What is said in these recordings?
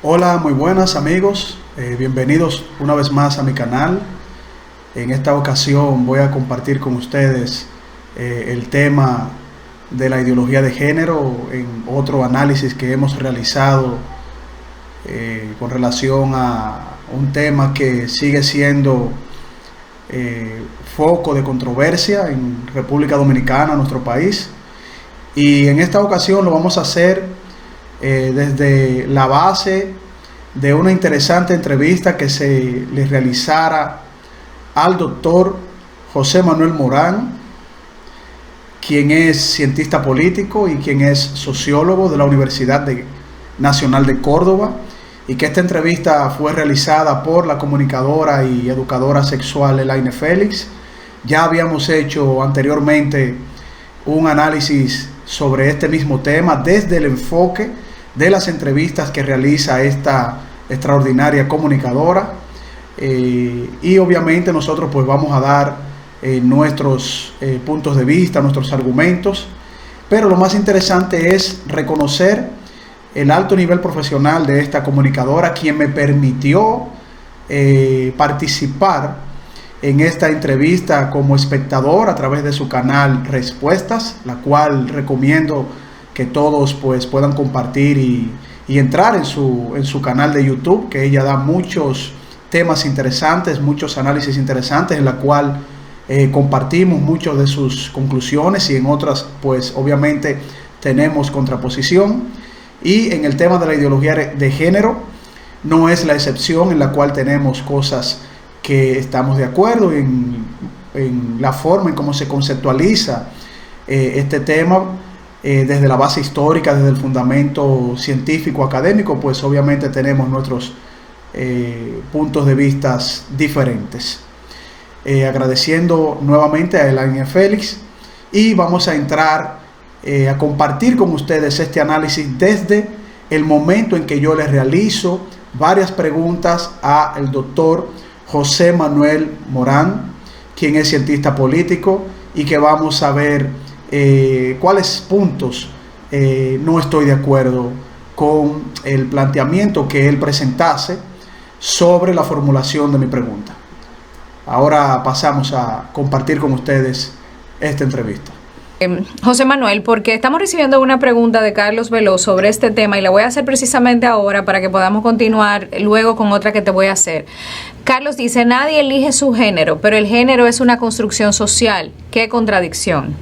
Hola, muy buenas amigos, bienvenidos una vez más a mi canal. En esta ocasión voy a compartir con ustedes el tema de la ideología de género en otro análisis que hemos realizado con relación a un tema que sigue siendo foco de controversia en República Dominicana, nuestro país. Y en esta ocasión lo vamos a hacer desde la base de una interesante entrevista que se le realizara al doctor José Manuel Morán, quien es cientista político y quien es sociólogo de la Nacional de Córdoba, y que esta entrevista fue realizada por la comunicadora y educadora sexual Elaine Félix. Ya habíamos hecho anteriormente un análisis sobre este mismo tema desde el enfoque de las entrevistas que realiza esta extraordinaria comunicadora, y obviamente nosotros pues vamos a dar nuestros puntos de vista, nuestros argumentos, pero lo más interesante es reconocer el alto nivel profesional de esta comunicadora, quien me permitió participar en esta entrevista como espectador a través de su canal Respuestas, la cual recomiendo que todos pues puedan compartir y entrar en su canal de YouTube, que ella da muchos temas interesantes, muchos análisis interesantes, en la cual compartimos muchas de sus conclusiones, y en otras pues obviamente tenemos contraposición. Y en el tema de la ideología de género no es la excepción, en la cual tenemos cosas que estamos de acuerdo en la forma en cómo se conceptualiza este tema desde la base histórica, desde el fundamento científico académico. Pues obviamente tenemos nuestros puntos de vista diferentes. Agradeciendo nuevamente a Elaine Félix, y vamos a entrar a compartir con ustedes este análisis desde el momento en que yo les realizo varias preguntas al doctor José Manuel Morán, quien es cientista político, y que vamos a ver cuáles puntos no estoy de acuerdo con el planteamiento que él presentase sobre la formulación de mi pregunta. Ahora pasamos a compartir con ustedes esta entrevista. José Manuel, porque estamos recibiendo una pregunta de Carlos Veloz sobre este tema, y la voy a hacer precisamente ahora para que podamos continuar luego con otra que te voy a hacer. Carlos dice: nadie elige su género, pero el género es una construcción social. ¿Qué contradicción?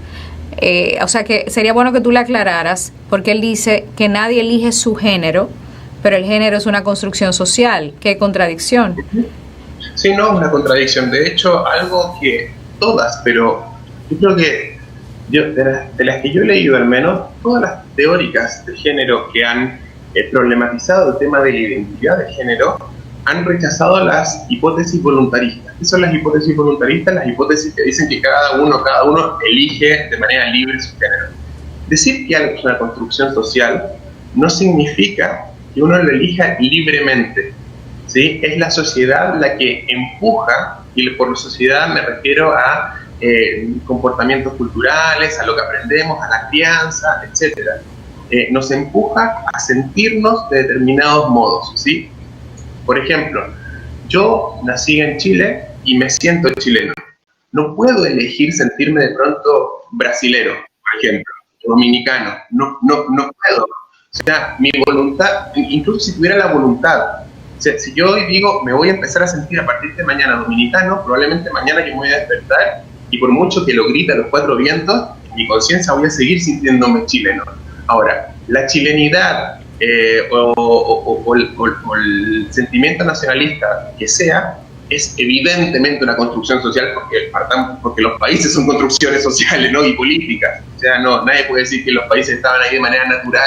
O sea que sería bueno que tú le aclararas, porque él dice que nadie elige su género, pero el género es una construcción social. ¿Qué contradicción? Sí, no es una contradicción. De hecho, algo que todas, pero yo creo que de las que yo he leído al menos, todas las teóricas de género que han problematizado el tema de la identidad de género han rechazado las hipótesis voluntaristas. ¿Qué son las hipótesis voluntaristas? Las hipótesis que dicen que cada uno elige de manera libre su género. Decir que algo es una construcción social no significa que uno lo elija libremente, ¿sí? Es la sociedad la que empuja, y por sociedad me refiero a comportamientos culturales, a lo que aprendemos, a la crianza, etc. Nos empuja a sentirnos de determinados modos, ¿sí? Por ejemplo, yo nací en Chile y me siento chileno. No puedo elegir sentirme de pronto brasilero, por ejemplo, dominicano. No puedo. O sea, mi voluntad, incluso si tuviera la voluntad, o sea, si yo hoy digo, me voy a empezar a sentir a partir de mañana dominicano, probablemente mañana yo me voy a despertar, y por mucho que lo grite a los cuatro vientos, en mi conciencia voy a seguir sintiéndome chileno. Ahora, la chilenidad o el sentimiento nacionalista que sea, es evidentemente una construcción social, porque los países son construcciones sociales, ¿no? Y políticas. O sea, nadie puede decir que los países estaban ahí de manera natural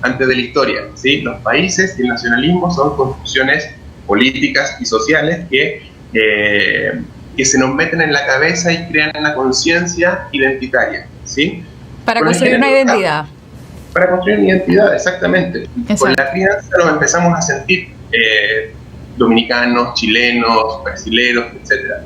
antes de la historia, ¿sí? Los países y el nacionalismo son construcciones políticas y sociales que se nos meten en la cabeza y crean una conciencia identitaria, ¿sí? Para construir una identidad. Para construir una identidad, exactamente. Exacto. Con la crianza nos empezamos a sentir dominicanos, chilenos, brasileros, etc.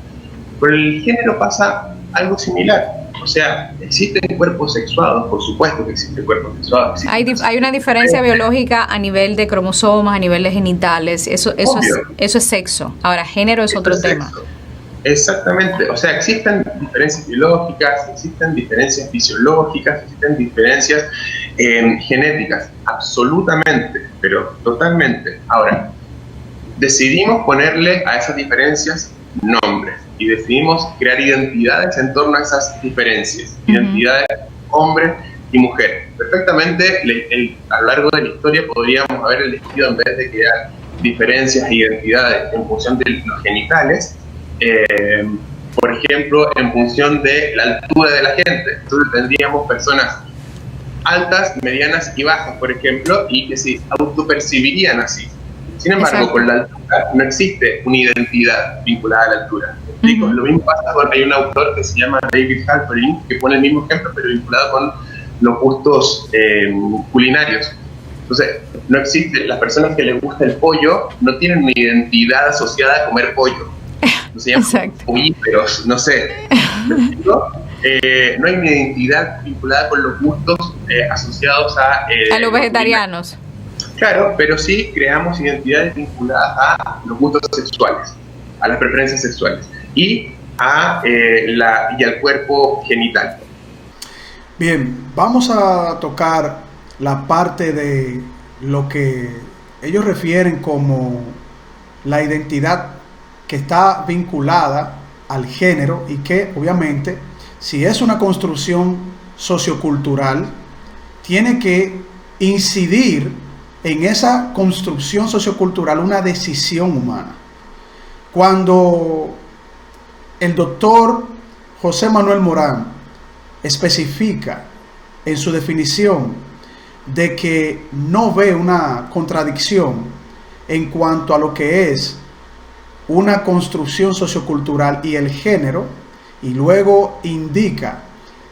Por el género pasa algo similar. O sea, existen cuerpos sexuados, por supuesto que existen cuerpos sexuados. Hay una diferencia biológica a nivel de cromosomas, a nivel de genitales, eso es sexo. Ahora, género es otro tema. Exactamente, o sea, existen diferencias biológicas, existen diferencias fisiológicas, existen diferencias genéticas, absolutamente, pero totalmente. Ahora, decidimos ponerle a esas diferencias nombres y decidimos crear identidades en torno a esas diferencias, identidades hombre y mujer. Perfectamente, a lo largo de la historia podríamos haber elegido, en vez de crear diferencias e identidades en función de los genitales, por ejemplo, en función de la altura de la gente. Entonces tendríamos personas altas, medianas y bajas, por ejemplo, y que se autopercibirían así. Sin embargo, exacto, con la altura no existe una identidad vinculada a la altura. ¿Me explico? Lo mismo pasa con, hay un autor que se llama David Halperin, que pone el mismo ejemplo, pero vinculado con los gustos culinarios. Entonces, no existe, las personas que les gusta el pollo no tienen una identidad asociada a comer pollo. No se llaman políferos, no sé. ¿No? No hay una identidad vinculada con los gustos asociados a los vegetarianos. Claro, pero sí creamos identidades vinculadas a los gustos sexuales, a las preferencias sexuales y al cuerpo genital. Bien, vamos a tocar la parte de lo que ellos refieren como la identidad que está vinculada al género y que obviamente, si es una construcción sociocultural, tiene que incidir en esa construcción sociocultural una decisión humana. Cuando el doctor José Manuel Morán especifica en su definición de que no ve una contradicción en cuanto a lo que es una construcción sociocultural y el género, y luego indica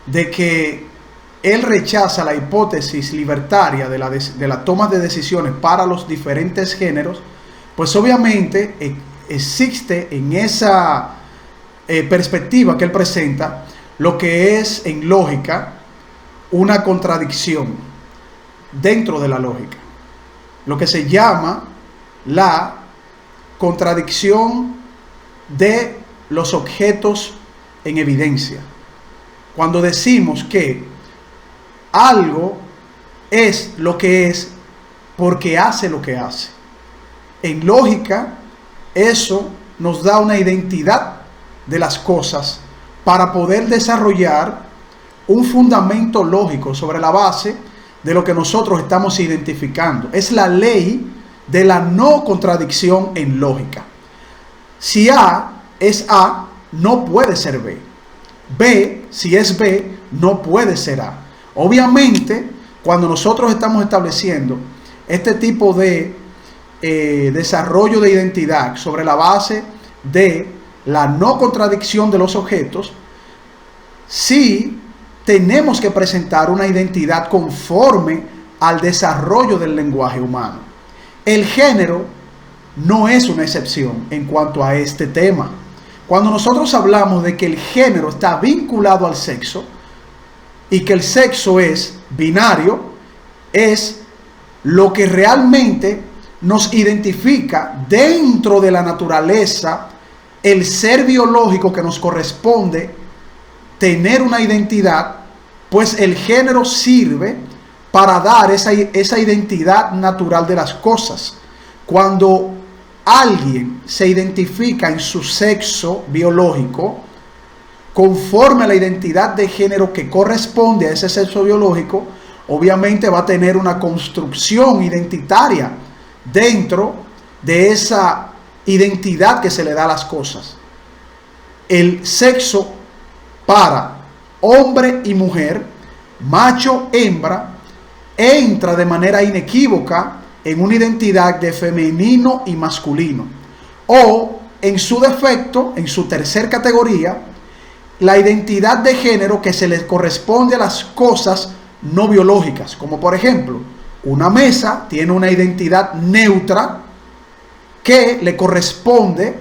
de que él rechaza la hipótesis libertaria de la toma de decisiones para los diferentes géneros, pues obviamente existe en esa perspectiva que él presenta lo que es en lógica una contradicción dentro de la lógica, lo que se llama la contradicción de los objetos en evidencia. Cuando decimos que algo es lo que es porque hace lo que hace. En lógica, eso nos da una identidad de las cosas para poder desarrollar un fundamento lógico sobre la base de lo que nosotros estamos identificando. Es la ley de la no contradicción en lógica. Si A es A, no puede ser B. B, si es B, no puede ser A. Obviamente, cuando nosotros estamos estableciendo este tipo de desarrollo de identidad sobre la base de la no contradicción de los objetos, sí tenemos que presentar una identidad conforme al desarrollo del lenguaje humano. El género no es una excepción en cuanto a este tema. Cuando nosotros hablamos de que el género está vinculado al sexo y que el sexo es binario, es lo que realmente nos identifica dentro de la naturaleza, el ser biológico que nos corresponde tener una identidad, pues el género sirve para dar esa identidad natural de las cosas. Cuando alguien se identifica en su sexo biológico, conforme a la identidad de género que corresponde a ese sexo biológico, obviamente va a tener una construcción identitaria dentro de esa identidad que se le da a las cosas. El sexo para hombre y mujer, macho, hembra, entra de manera inequívoca en una identidad de femenino y masculino. O, en su defecto, en su tercer categoría, la identidad de género que se le corresponde a las cosas no biológicas. Como por ejemplo, una mesa tiene una identidad neutra que le corresponde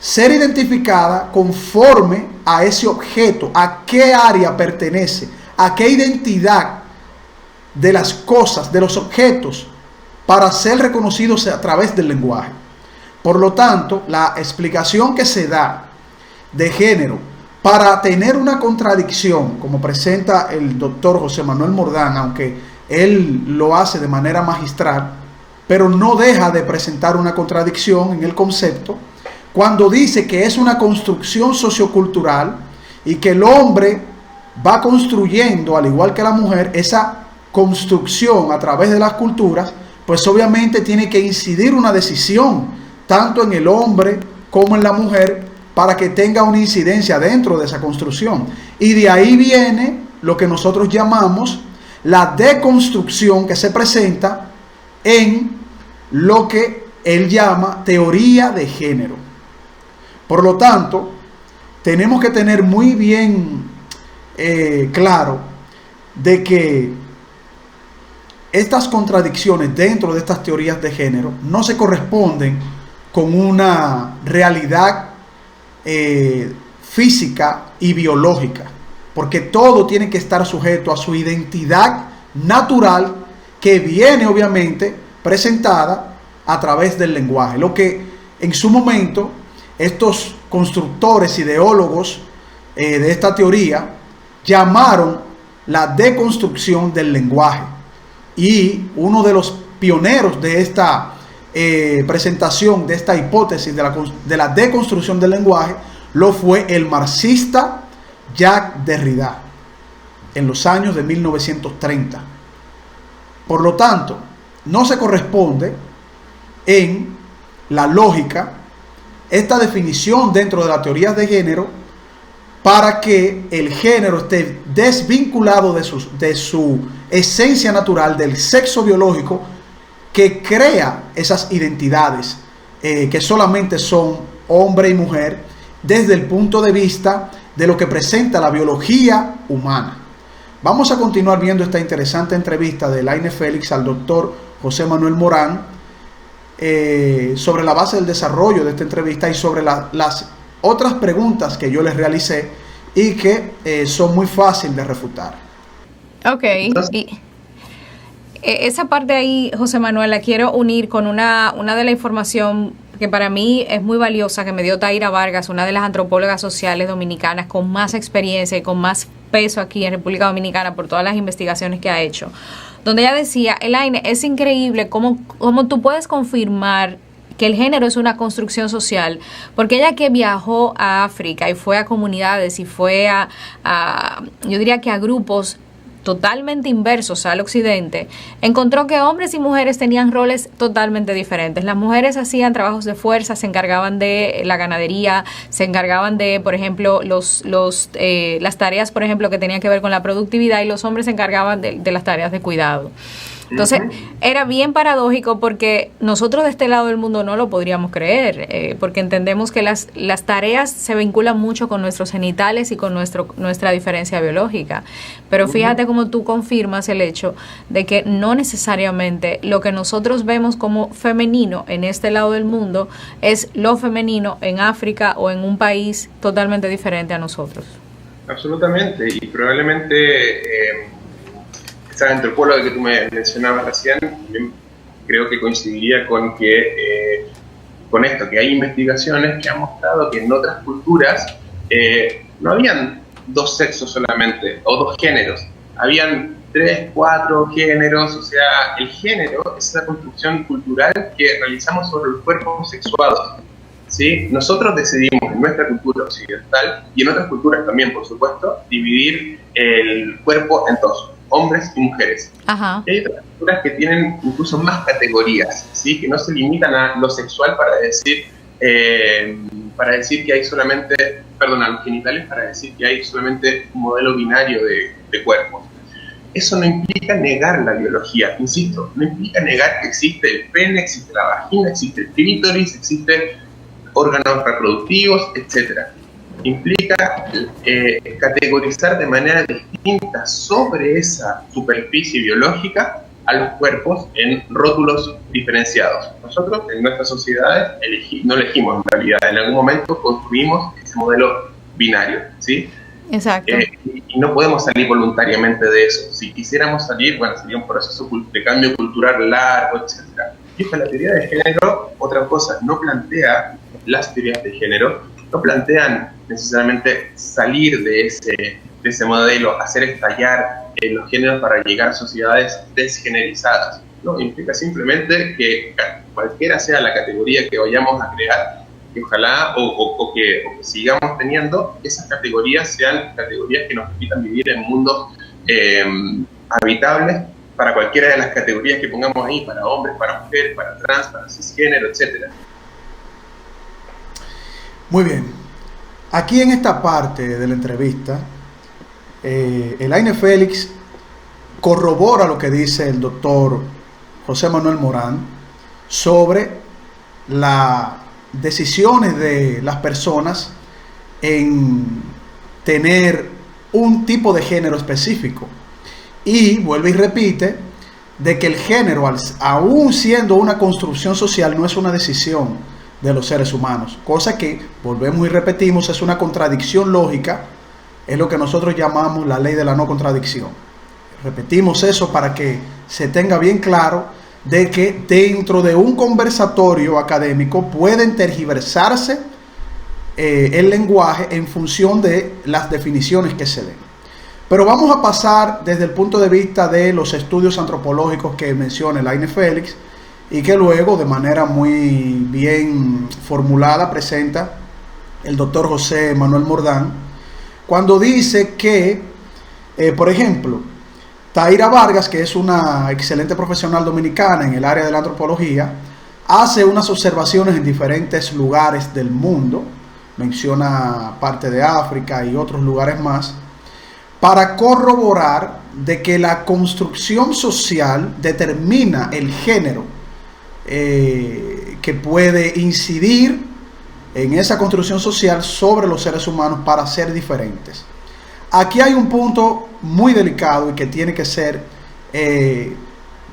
ser identificada conforme a ese objeto, a qué área pertenece, a qué identidad de las cosas, de los objetos, para ser reconocidos a través del lenguaje. Por lo tanto, la explicación que se da de género para tener una contradicción, como presenta el doctor José Manuel Mordán, aunque él lo hace de manera magistral, pero no deja de presentar una contradicción en el concepto, cuando dice que es una construcción sociocultural y que el hombre va construyendo, al igual que la mujer, esa construcción a través de las culturas, pues obviamente tiene que incidir una decisión, tanto en el hombre como en la mujer, para que tenga una incidencia dentro de esa construcción. Y de ahí viene lo que nosotros llamamos la deconstrucción que se presenta en lo que él llama teoría de género. Por lo tanto, tenemos que tener muy bien claro de que estas contradicciones dentro de estas teorías de género no se corresponden con una realidad física y biológica, porque todo tiene que estar sujeto a su identidad natural, que viene obviamente presentada a través del lenguaje, lo que en su momento estos constructores, ideólogos de esta teoría llamaron la deconstrucción del lenguaje. Y uno de los pioneros de esta presentación, de esta hipótesis de la deconstrucción del lenguaje, lo fue el marxista Jacques Derrida en los años de 1930. Por lo tanto, no se corresponde en la lógica esta definición dentro de las teorías de género, para que el género esté desvinculado de su esencia natural, del sexo biológico que crea esas identidades que solamente son hombre y mujer, desde el punto de vista de lo que presenta la biología humana. Vamos a continuar viendo esta interesante entrevista de Elaine Félix al doctor José Manuel Mordán, sobre la base del desarrollo de esta entrevista y sobre las otras preguntas que yo les realicé y que son muy fáciles de refutar. Ok, y esa parte ahí, José Manuel, la quiero unir con una de la información que para mí es muy valiosa, que me dio Taira Vargas, una de las antropólogas sociales dominicanas con más experiencia y con más peso aquí en República Dominicana por todas las investigaciones que ha hecho, donde ella decía: Elaine, es increíble cómo tú puedes confirmar que el género es una construcción social, porque ella que viajó a África y fue a comunidades y fue yo diría que a grupos totalmente inversos al occidente, encontró que hombres y mujeres tenían roles totalmente diferentes. Las mujeres hacían trabajos de fuerza, se encargaban de la ganadería, se encargaban de, por ejemplo, las tareas, por ejemplo, que tenían que ver con la productividad, y los hombres se encargaban de las tareas de cuidado. Entonces, era bien paradójico, porque nosotros de este lado del mundo no lo podríamos creer, porque entendemos que las tareas se vinculan mucho con nuestros genitales y con nuestra diferencia biológica. Pero fíjate cómo tú confirmas el hecho de que no necesariamente lo que nosotros vemos como femenino en este lado del mundo es lo femenino en África o en un país totalmente diferente a nosotros. Absolutamente, y probablemente esa antropóloga que tú me mencionabas recién, creo que coincidiría con que con esto, que hay investigaciones que han mostrado que en otras culturas no habían dos sexos solamente, o dos géneros, habían 3, 4 géneros. O sea, el género es una construcción cultural que realizamos sobre los cuerpos sexuados, ¿sí? Nosotros decidimos en nuestra cultura occidental, y en otras culturas también, por supuesto, dividir el cuerpo en dos: hombres y mujeres. Ajá. Y hay otras culturas que tienen incluso más categorías, ¿sí? Que no se limitan a lo sexual para decir que hay solamente, a los genitales, para decir que hay solamente un modelo binario de cuerpo. Eso no implica negar la biología, insisto, no implica negar que existe el pene, existe la vagina, existe el clítoris, existe órganos reproductivos, etc. Implica categorizar de manera distinta sobre esa superficie biológica a los cuerpos en rótulos diferenciados. Nosotros en nuestras sociedades no elegimos en realidad, en algún momento construimos ese modelo binario, ¿sí? Exacto. Y no podemos salir voluntariamente de eso. Si quisiéramos salir, bueno, sería un proceso de cambio cultural largo, etc. Y la teoría de género, otra cosa, no plantea, las teorías de género no plantean necesariamente salir de ese modelo, hacer estallar los géneros para llegar a sociedades desgenerizadas. No, implica simplemente que cualquiera sea la categoría que vayamos a crear, que ojalá o que sigamos teniendo, esas categorías sean categorías que nos permitan vivir en mundos habitables para cualquiera de las categorías que pongamos ahí, para hombres, para mujeres, para trans, para cisgénero, etc. Muy bien. Aquí en esta parte de la entrevista, Elaine Félix corrobora lo que dice el doctor José Manuel Morán sobre las decisiones de las personas en tener un tipo de género específico. Y vuelve y repite de que el género, aún siendo una construcción social, no es una decisión de los seres humanos, cosa que, volvemos y repetimos, es una contradicción lógica, es lo que nosotros llamamos la ley de la no contradicción. Repetimos eso para que se tenga bien claro de que dentro de un conversatorio académico pueden tergiversarse el lenguaje en función de las definiciones que se den. Pero vamos a pasar desde el punto de vista de los estudios antropológicos que menciona Elaine Félix y que luego de manera muy bien formulada presenta el doctor José Manuel Morán, cuando dice que, por ejemplo, Taira Vargas, que es una excelente profesional dominicana en el área de la antropología, hace unas observaciones en diferentes lugares del mundo, menciona parte de África y otros lugares más, para corroborar de que la construcción social determina el género que puede incidir en esa construcción social sobre los seres humanos para ser diferentes. Aquí hay un punto muy delicado y que tiene que ser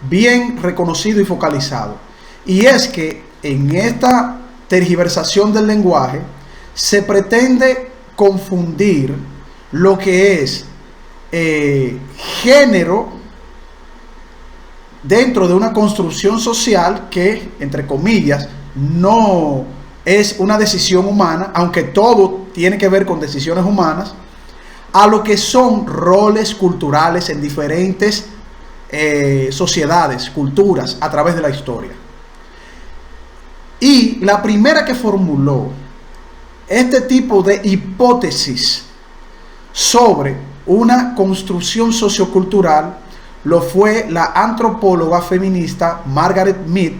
bien reconocido y focalizado. Y es que en esta tergiversación del lenguaje se pretende confundir lo que es género dentro de una construcción social que, entre comillas, no es una decisión humana, aunque todo tiene que ver con decisiones humanas, a lo que son roles culturales en diferentes sociedades, culturas, a través de la historia. Y la primera que formuló este tipo de hipótesis sobre una construcción sociocultural lo fue la antropóloga feminista Margaret Mead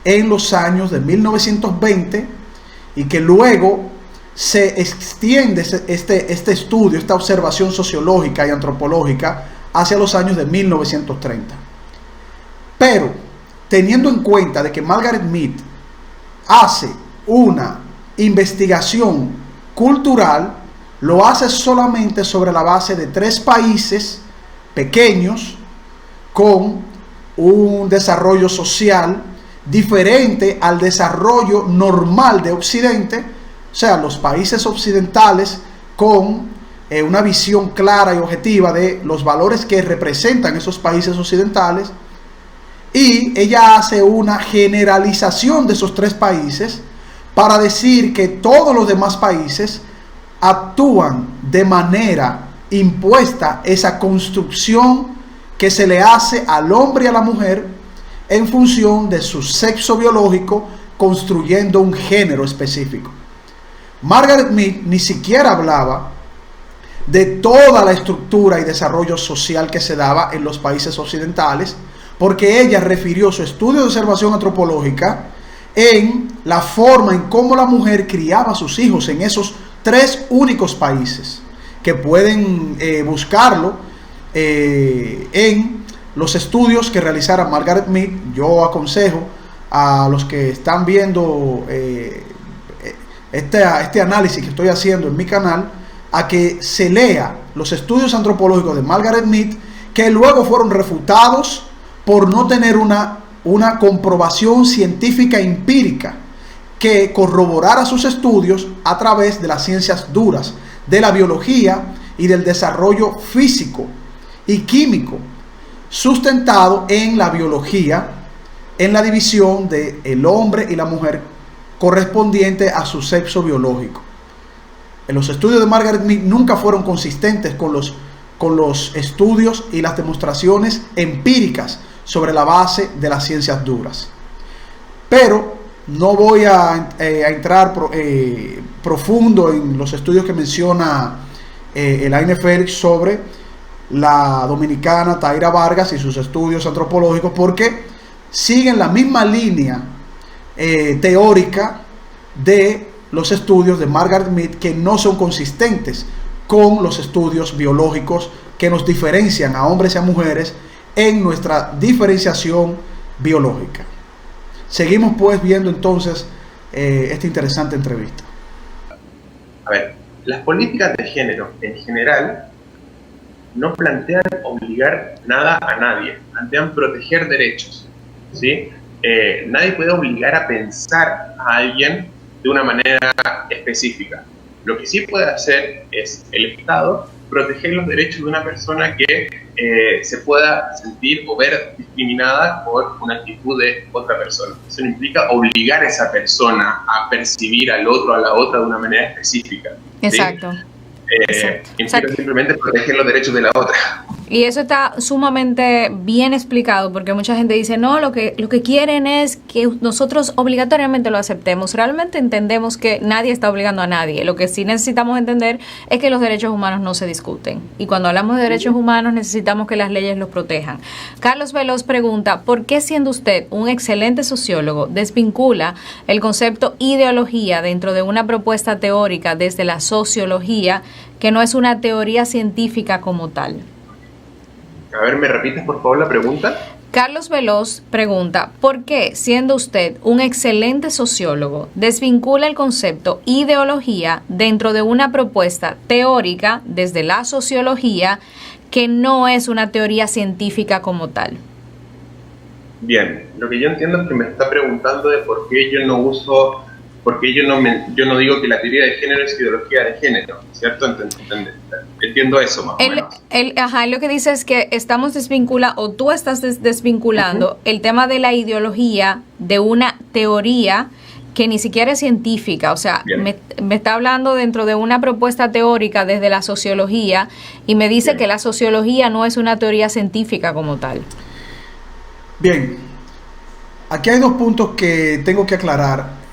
en los años de 1920, y que luego se extiende este estudio, esta observación sociológica y antropológica hacia los años de 1930. Pero teniendo en cuenta de que Margaret Mead hace una investigación cultural, lo hace solamente sobre la base de 3 países pequeños con un desarrollo social diferente al desarrollo normal de Occidente, o sea, los países occidentales con una visión clara y objetiva de los valores que representan esos países occidentales, y ella hace una generalización de esos 3 países para decir que todos los demás países actúan de manera impuesta esa construcción que se le hace al hombre y a la mujer en función de su sexo biológico, construyendo un género específico. Margaret Mead ni siquiera hablaba de toda la estructura y desarrollo social que se daba en los países occidentales, porque ella refirió su estudio de observación antropológica en la forma en cómo la mujer criaba a sus hijos en esos 3 únicos países, que pueden buscarlo en los estudios que realizara Margaret Mead. Yo aconsejo a los que están viendo este análisis que estoy haciendo en mi canal a que se lea los estudios antropológicos de Margaret Mead, que luego fueron refutados por no tener una comprobación científica empírica que corroborara sus estudios a través de las ciencias duras, de la biología y del desarrollo físico y químico, sustentado en la biología, en la división del hombre y la mujer correspondiente a su sexo biológico. En los estudios de Margaret Mead nunca fueron consistentes con los estudios y las demostraciones empíricas sobre la base de las ciencias duras. Pero no voy a entrar profundo en los estudios que menciona Elaine Félix sobre la dominicana Taira Vargas y sus estudios antropológicos, porque siguen la misma línea teórica de los estudios de Margaret Mead, que no son consistentes con los estudios biológicos que nos diferencian a hombres y a mujeres en nuestra diferenciación biológica. Seguimos pues viendo entonces esta interesante entrevista. A ver, las políticas de género en general no plantean obligar nada a nadie, plantean proteger derechos, ¿sí? Nadie puede obligar a pensar a alguien de una manera específica. Lo que sí puede hacer es el Estado proteger los derechos de una persona que se pueda sentir o ver discriminada por una actitud de otra persona. Eso no implica obligar a esa persona a percibir al otro o a la otra de una manera específica, ¿sí? Exacto. Implica simplemente proteger los derechos de la otra. Y eso está sumamente bien explicado, porque mucha gente dice, no, lo que quieren es que nosotros obligatoriamente lo aceptemos. Realmente entendemos que nadie está obligando a nadie. Lo que sí necesitamos entender es que los derechos humanos no se discuten. Y cuando hablamos de derechos humanos necesitamos que las leyes los protejan. Carlos Veloz pregunta, ¿por qué, siendo usted un excelente sociólogo, desvincula el concepto ideología dentro de una propuesta teórica desde la sociología, que no es una teoría científica como tal? A ver, ¿me repites por favor la pregunta? Carlos Veloz pregunta, ¿por qué, siendo usted un excelente sociólogo, desvincula el concepto ideología dentro de una propuesta teórica desde la sociología, que no es una teoría científica como tal? Bien, lo que yo entiendo es que me está preguntando de por qué yo no uso, por qué yo no digo que la teoría de género es ideología de género, ¿cierto? Entiendo eso más o menos. Lo que dice es que estamos o tú estás desvinculando el tema de la ideología de una teoría que ni siquiera es científica. O sea, me está hablando dentro de una propuesta teórica desde la sociología y me dice que la sociología no es una teoría científica como tal. Bien, aquí hay dos puntos que tengo que aclarar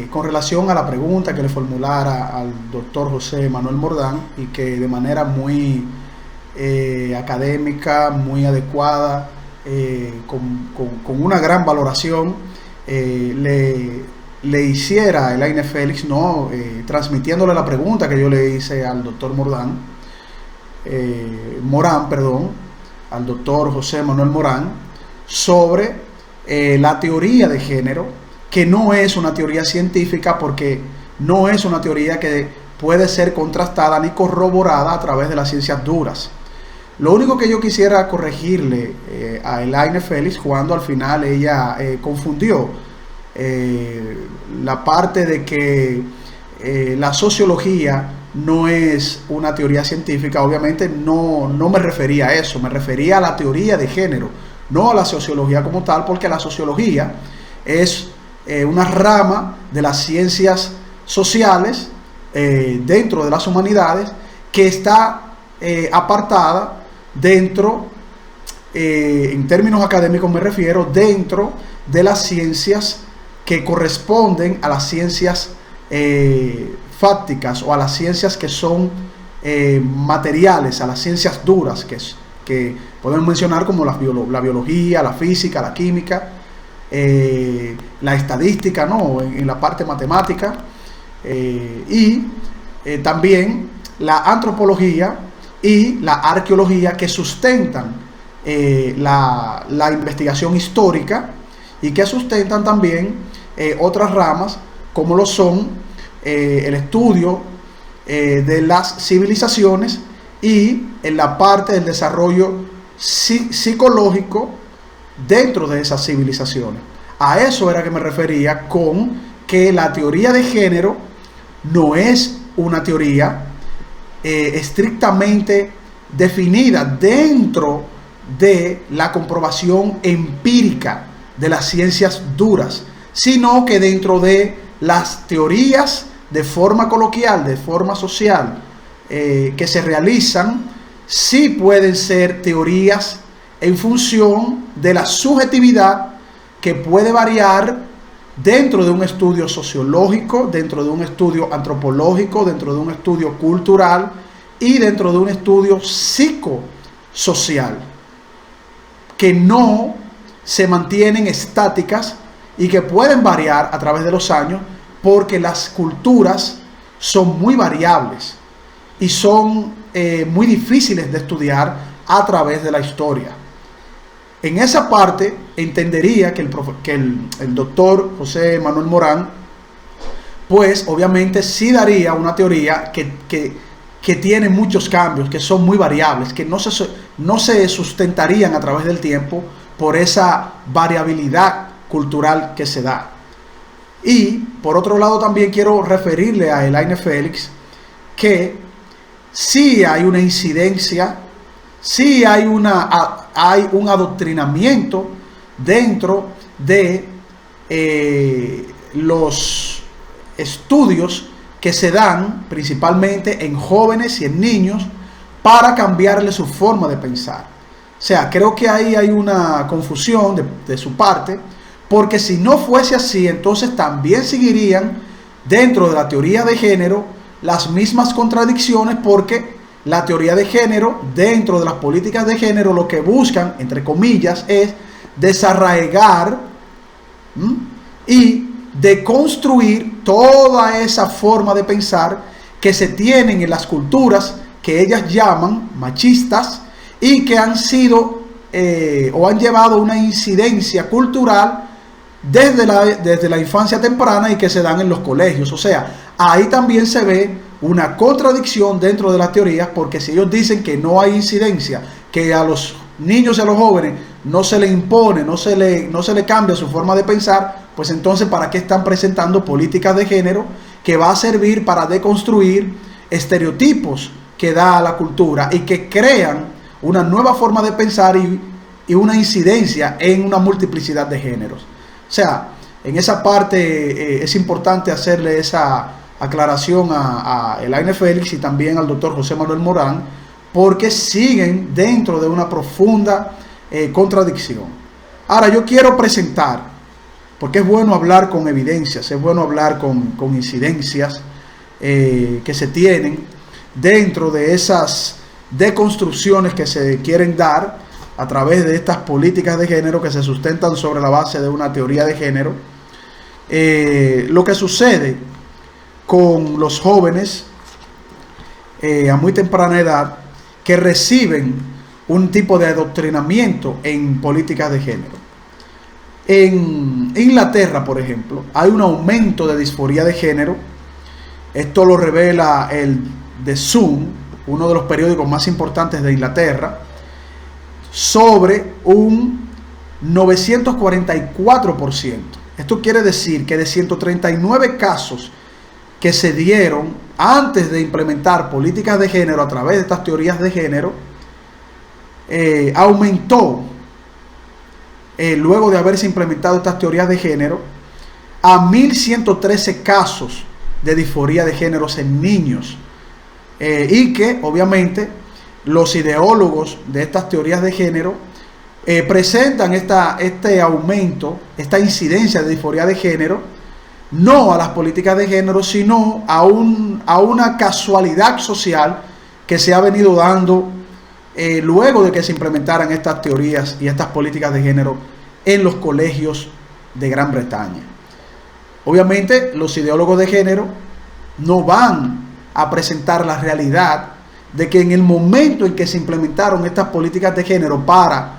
con relación a la pregunta que le formulara al doctor José Manuel Mordán, y que de manera muy académica, muy adecuada, con una gran valoración, le hiciera Elaine Félix, ¿no? Transmitiéndole la pregunta que yo le hice al doctor Morán, al doctor José Manuel Morán, sobre la teoría de género, que no es una teoría científica, porque no es una teoría que puede ser contrastada ni corroborada a través de las ciencias duras. Lo único que yo quisiera corregirle a Elaine Félix, cuando al final ella confundió la parte de que la sociología no es una teoría científica. Obviamente no me refería a eso, me refería a la teoría de género, no a la sociología como tal, porque la sociología es una rama de las ciencias sociales dentro de las humanidades, que está apartada dentro, en términos académicos me refiero, dentro de las ciencias que corresponden a las ciencias fácticas, o a las ciencias que son materiales, a las ciencias duras, que podemos mencionar como la biología, la física, la química, la estadística, ¿no? en la parte matemática, y también la antropología y la arqueología, que sustentan la investigación histórica, y que sustentan también otras ramas, como lo son el estudio de las civilizaciones, y en la parte del desarrollo psicológico dentro de esas civilizaciones. A eso era que me refería con que la teoría de género no es una teoría estrictamente definida dentro de la comprobación empírica de las ciencias duras, sino que dentro de las teorías de forma coloquial, de forma social, que se realizan, sí pueden ser teorías en función de la subjetividad que puede variar dentro de un estudio sociológico, dentro de un estudio antropológico, dentro de un estudio cultural y dentro de un estudio psicosocial, que no se mantienen estáticas y que pueden variar a través de los años, porque las culturas son muy variables y son muy difíciles de estudiar a través de la historia. En esa parte entendería que el doctor José Manuel Morán, pues obviamente sí daría una teoría que tiene muchos cambios, que son muy variables, que no se sustentarían a través del tiempo por esa variabilidad cultural que se da. Y por otro lado también quiero referirle a Elaine Félix que sí hay una incidencia, sí hay un adoctrinamiento dentro de los estudios que se dan principalmente en jóvenes y en niños para cambiarle su forma de pensar. O sea, creo que ahí hay una confusión de su parte, porque si no fuese así, entonces también seguirían dentro de la teoría de género las mismas contradicciones, porque la teoría de género, dentro de las políticas de género, lo que buscan, entre comillas, es desarraigar y deconstruir toda esa forma de pensar que se tienen en las culturas que ellas llaman machistas y que han sido o han llevado una incidencia cultural desde la infancia temprana y que se dan en los colegios. O sea, ahí también se ve una contradicción dentro de las teorías, porque si ellos dicen que no hay incidencia, que a los niños y a los jóvenes no se le impone, no se le cambia su forma de pensar, pues entonces ¿para qué están presentando políticas de género que va a servir para deconstruir estereotipos que da la cultura y que crean una nueva forma de pensar y una incidencia en una multiplicidad de géneros? O sea, en esa parte es importante hacerle esa aclaración a Elaine Félix y también al doctor José Manuel Morán, porque siguen dentro de una profunda contradicción. Ahora yo quiero presentar, porque es bueno hablar con evidencias, es bueno hablar con incidencias que se tienen dentro de esas deconstrucciones que se quieren dar a través de estas políticas de género que se sustentan sobre la base de una teoría de género. Lo que sucede con los jóvenes a muy temprana edad que reciben un tipo de adoctrinamiento en políticas de género. En Inglaterra, por ejemplo, hay un aumento de disforia de género. Esto lo revela el The Sun, uno de los periódicos más importantes de Inglaterra, sobre un 944%. Esto quiere decir que de 139 casos que se dieron antes de implementar políticas de género a través de estas teorías de género, aumentó, luego de haberse implementado estas teorías de género, a 1.113 casos de disforia de géneros en niños, y que obviamente los ideólogos de estas teorías de género presentan este aumento, esta incidencia de disforia de género, no a las políticas de género, sino a una casualidad social que se ha venido dando luego de que se implementaran estas teorías y estas políticas de género en los colegios de Gran Bretaña. Obviamente los ideólogos de género no van a presentar la realidad de que en el momento en que se implementaron estas políticas de género para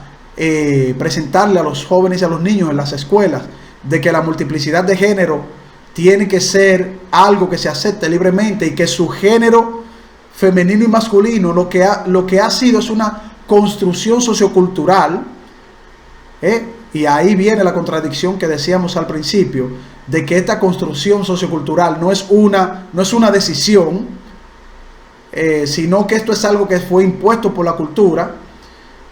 presentarle a los jóvenes y a los niños en las escuelas de que la multiplicidad de género tiene que ser algo que se acepte libremente y que su género femenino y masculino lo que ha sido es una construcción sociocultural Y ahí viene la contradicción que decíamos al principio, de que esta construcción sociocultural no es una decisión, sino que esto es algo que fue impuesto por la cultura.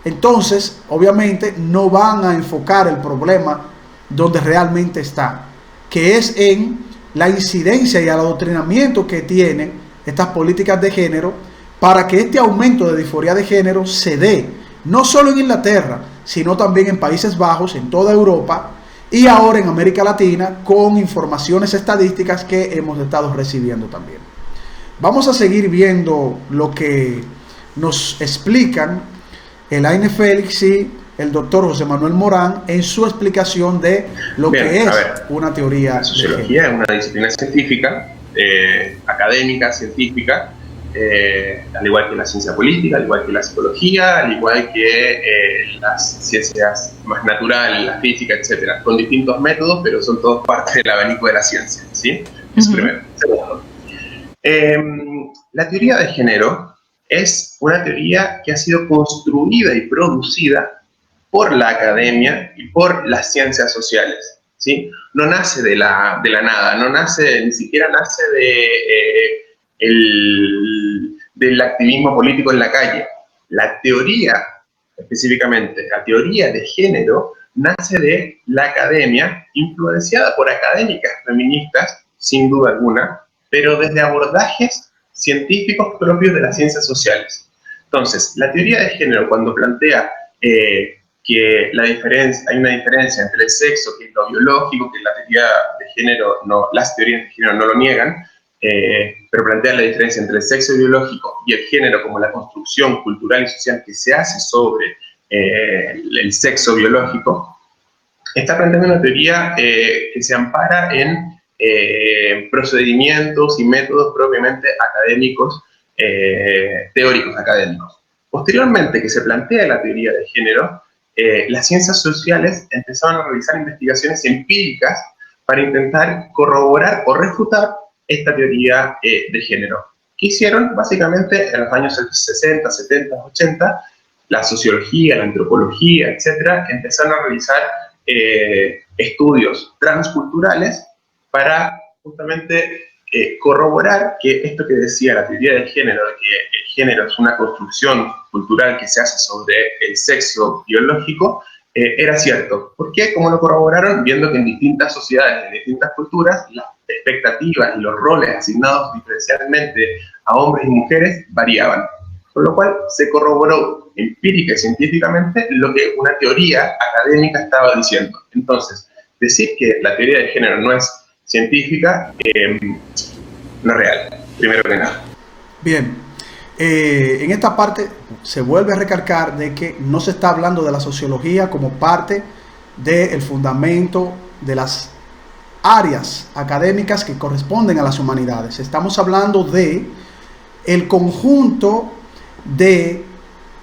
Entonces, obviamente, no van a enfocar el problema donde realmente está, que es en la incidencia y el adoctrinamiento que tienen estas políticas de género para que este aumento de disforia de género se dé, no solo en Inglaterra, sino también en Países Bajos, en toda Europa y ahora en América Latina, con informaciones estadísticas que hemos estado recibiendo también. Vamos a seguir viendo lo que nos explican Elaine Félix y el doctor José Manuel Morán en su explicación de lo que es una teoría. La sociología es una disciplina científica, académica, científica, al igual que la ciencia política, al igual que la psicología, al igual que las ciencias más naturales, la física, etcétera, con distintos métodos, pero son todos parte del abanico de la ciencia, ¿sí? Eso primero. Segundo, la teoría de género es una teoría que ha sido construida y producida por la academia y por las ciencias sociales, ¿sí? No nace de la nada, ni siquiera nace del activismo político en la calle. La teoría, específicamente, la teoría de género, nace de la academia, influenciada por académicas feministas, sin duda alguna, pero desde abordajes científicos propios de las ciencias sociales. Entonces, la teoría de género, cuando plantea que hay una diferencia entre el sexo, que es lo biológico, que la teoría de género las teorías de género no lo niegan, pero plantea la diferencia entre el sexo biológico y el género como la construcción cultural y social que se hace sobre el sexo biológico, está planteando una teoría que se ampara en procedimientos y métodos propiamente académicos, teóricos académicos. Posteriormente que se plantea la teoría de género, las ciencias sociales empezaron a realizar investigaciones empíricas para intentar corroborar o refutar esta teoría de género. ¿Qué hicieron? Básicamente en los años 60, 70, 80, la sociología, la antropología, etcétera, empezaron a realizar estudios transculturales para justamente corroborar que esto que decía la teoría del género, de que el género es una construcción cultural que se hace sobre el sexo biológico, era cierto. ¿Por qué? ¿Cómo lo corroboraron? Viendo que en distintas sociedades, en distintas culturas, las expectativas y los roles asignados diferencialmente a hombres y mujeres variaban. Con lo cual se corroboró empírica y científicamente lo que una teoría académica estaba diciendo. Entonces, decir que la teoría de género no es científica no es real, primero que nada. Bien, en esta parte se vuelve a recalcar de que no se está hablando de la sociología como parte del fundamento de las áreas académicas que corresponden a las humanidades. Estamos hablando de el conjunto de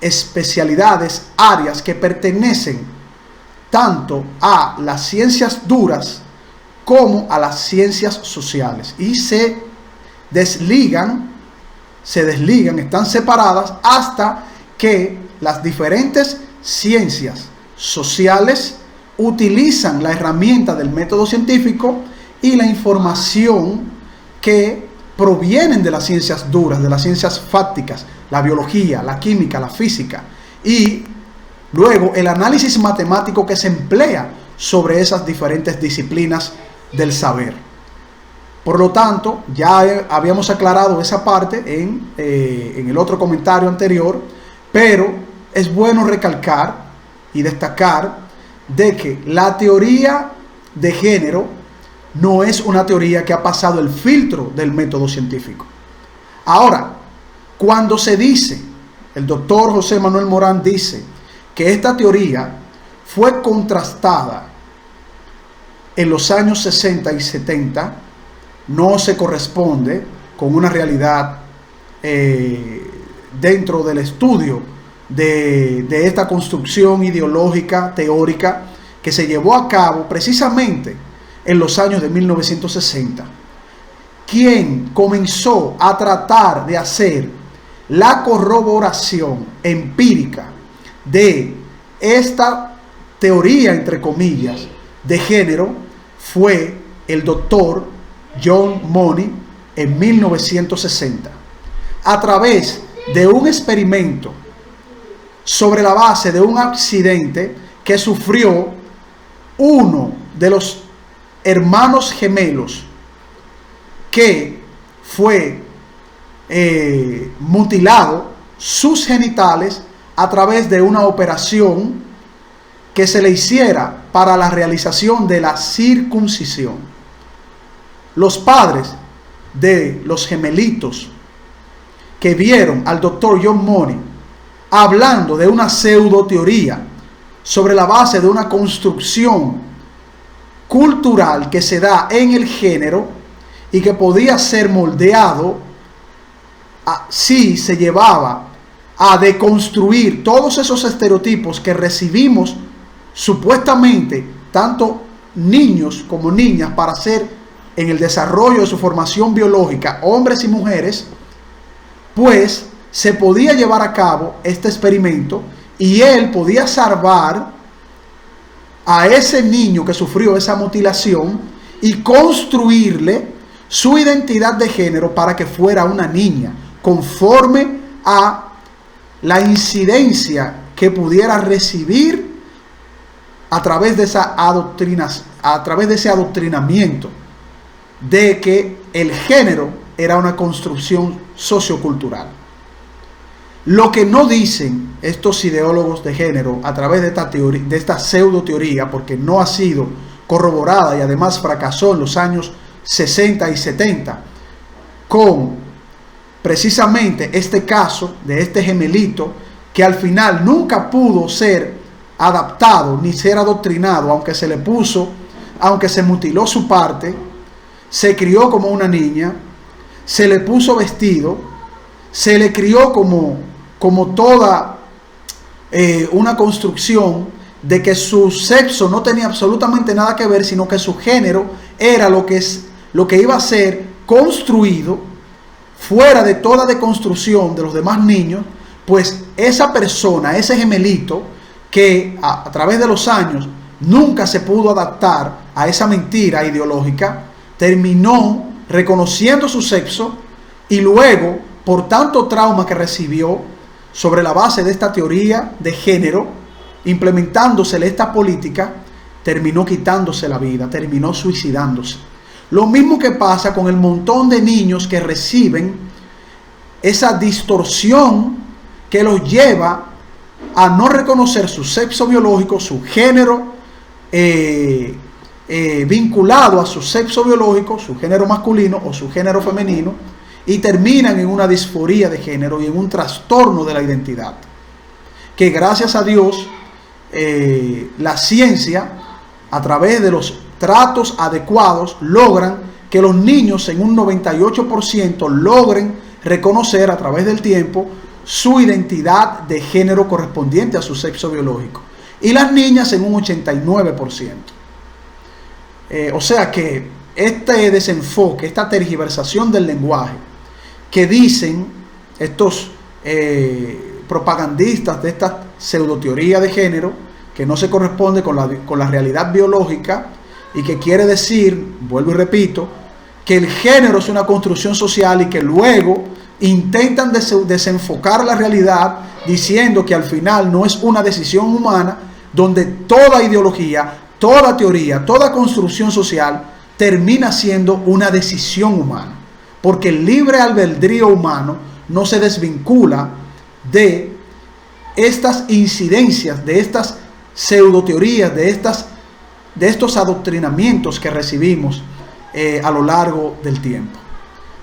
especialidades, áreas que pertenecen tanto a las ciencias duras como a las ciencias sociales y se desligan, están separadas hasta que las diferentes ciencias sociales utilizan la herramienta del método científico y la información que provienen de las ciencias duras, de las ciencias fácticas, la biología, la química, la física, y luego el análisis matemático que se emplea sobre esas diferentes disciplinas del saber. Por lo tanto, ya habíamos aclarado esa parte en el otro comentario anterior, pero es bueno recalcar y destacar de que la teoría de género no es una teoría que ha pasado el filtro del método científico. Ahora, cuando se dice, el doctor José Manuel Morán dice que esta teoría fue contrastada en los años 60 y 70, no se corresponde con una realidad dentro del estudio de esta construcción ideológica, teórica, que se llevó a cabo precisamente en los años de 1960. Quien comenzó a tratar de hacer la corroboración empírica de esta teoría, entre comillas, de género fue el doctor John Money en 1960, a través de un experimento sobre la base de un accidente que sufrió uno de los hermanos gemelos que fue mutilado sus genitales a través de una operación que se le hiciera para la realización de la circuncisión. Los padres de los gemelitos que vieron al doctor John Money hablando de una pseudo teoría sobre la base de una construcción cultural que se da en el género y que podía ser moldeado si se llevaba a deconstruir todos esos estereotipos que recibimos supuestamente tanto niños como niñas para ser en el desarrollo de su formación biológica hombres y mujeres, pues se podía llevar a cabo este experimento y él podía salvar a ese niño que sufrió esa mutilación y construirle su identidad de género para que fuera una niña, conforme a la incidencia que pudiera recibir a través de esa a través de ese adoctrinamiento de que el género era una construcción sociocultural. Lo que no dicen estos ideólogos de género a través de esta teoría, de esta pseudo teoría, porque no ha sido corroborada y además fracasó en los años 60 y 70 con precisamente este caso de este gemelito que al final nunca pudo ser adaptado ni ser adoctrinado, aunque se le puso, aunque se mutiló su parte, se crió como una niña, se le puso vestido, se le crió como toda una construcción de que su sexo no tenía absolutamente nada que ver, sino que su género era lo que iba a ser construido fuera de toda deconstrucción de los demás niños. Pues esa persona, ese gemelito que a través de los años nunca se pudo adaptar a esa mentira ideológica, terminó reconociendo su sexo y luego, por tanto trauma que recibió sobre la base de esta teoría de género, implementándosele esta política, terminó quitándose la vida, terminó suicidándose. Lo mismo que pasa con el montón de niños que reciben esa distorsión que los lleva a no reconocer su sexo biológico, su género vinculado a su sexo biológico, su género masculino o su género femenino, y terminan en una disforía de género y en un trastorno de la identidad. Que gracias a Dios, la ciencia, a través de los tratos adecuados, logran que los niños en un 98% logren reconocer a través del tiempo su identidad de género correspondiente a su sexo biológico, y las niñas en un 89%. O sea que este desenfoque, esta tergiversación del lenguaje que dicen estos propagandistas de esta pseudoteoría de género, que no se corresponde con la realidad biológica, y que quiere decir, vuelvo y repito, que el género es una construcción social, y que luego intentan desenfocar la realidad diciendo que al final no es una decisión humana, donde toda ideología, toda teoría, toda construcción social termina siendo una decisión humana, porque el libre albedrío humano no se desvincula de estas incidencias, de estas pseudoteorías, de estos adoctrinamientos que recibimos a lo largo del tiempo.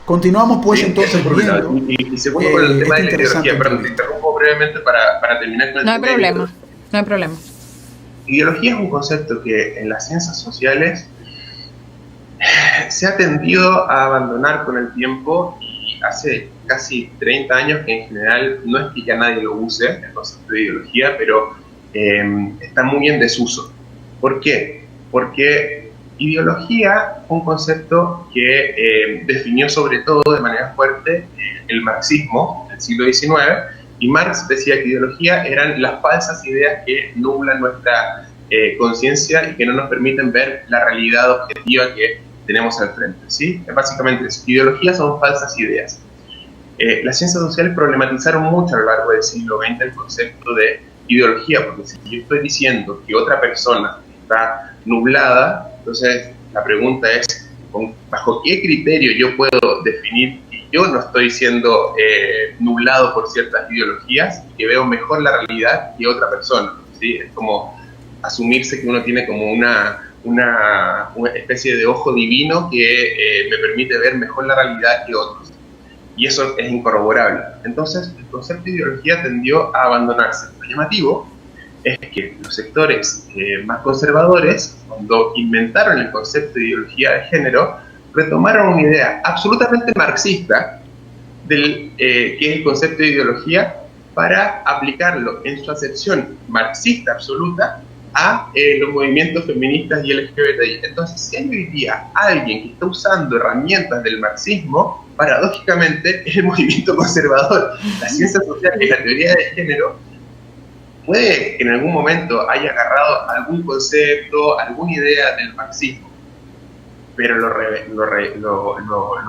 Continuamos pues, sí, entonces viendo, y segundo con el tema de la ideología, perdón, te interrumpo brevemente para terminar con el tema. No hay problema. Ideología es un concepto que en las ciencias sociales se ha tendido a abandonar con el tiempo, y hace casi 30 años que en general no es que ya nadie lo use, el concepto de ideología, pero está muy en desuso. ¿Por qué? Porque ideología fue un concepto que definió sobre todo de manera fuerte el marxismo del siglo XIX, y Marx decía que ideología eran las falsas ideas que nublan nuestra conciencia y que no nos permiten ver la realidad objetiva que tenemos al frente, ¿sí? Básicamente, ideologías son falsas ideas. Las ciencias sociales problematizaron mucho a lo largo del siglo XX el concepto de ideología, porque si yo estoy diciendo que otra persona está nublada, entonces la pregunta es, ¿bajo qué criterio yo puedo definir que yo no estoy siendo nublado por ciertas ideologías y que veo mejor la realidad que otra persona? ¿Sí? Es como asumirse que uno tiene como una especie de ojo divino que me permite ver mejor la realidad que otros. Y eso es incorroborable. Entonces, el concepto de ideología tendió a abandonarse. Lo llamativo es que los sectores más conservadores, cuando inventaron el concepto de ideología de género, retomaron una idea absolutamente marxista del que es el concepto de ideología para aplicarlo en su acepción marxista absoluta a los movimientos feministas y LGBTI. Entonces, si hay hoy día alguien que está usando herramientas del marxismo, paradójicamente es el movimiento conservador. Las ciencias sociales y la teoría de género puede que en algún momento haya agarrado algún concepto, alguna idea del marxismo, pero lo